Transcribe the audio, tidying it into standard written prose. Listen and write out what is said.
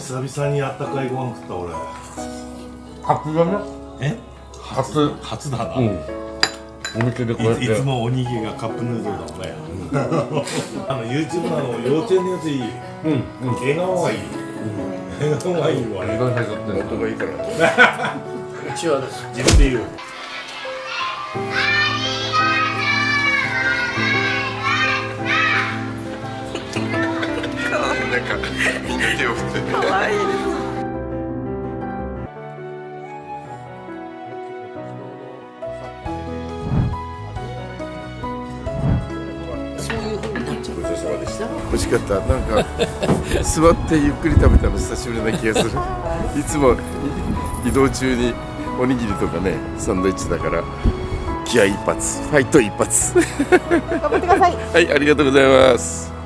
久々にあったかいご飯食った俺。初だね。え？初だな。うん。お店でこうやって。いつもおにぎりがカップヌードルだもんね。YouTube の幼稚園のやついい。笑顔がいい。笑顔がいいわね。元がいいから。うちは自分で言う。なんかみんな手を振って可愛い。美味しかった。なんか座ってゆっくり食べたの久しぶりな気がする。いつも移動中におにぎりとかねサンドイッチだから気合一発、ファイト一発。頑張ってください。はい、ありがとうございます。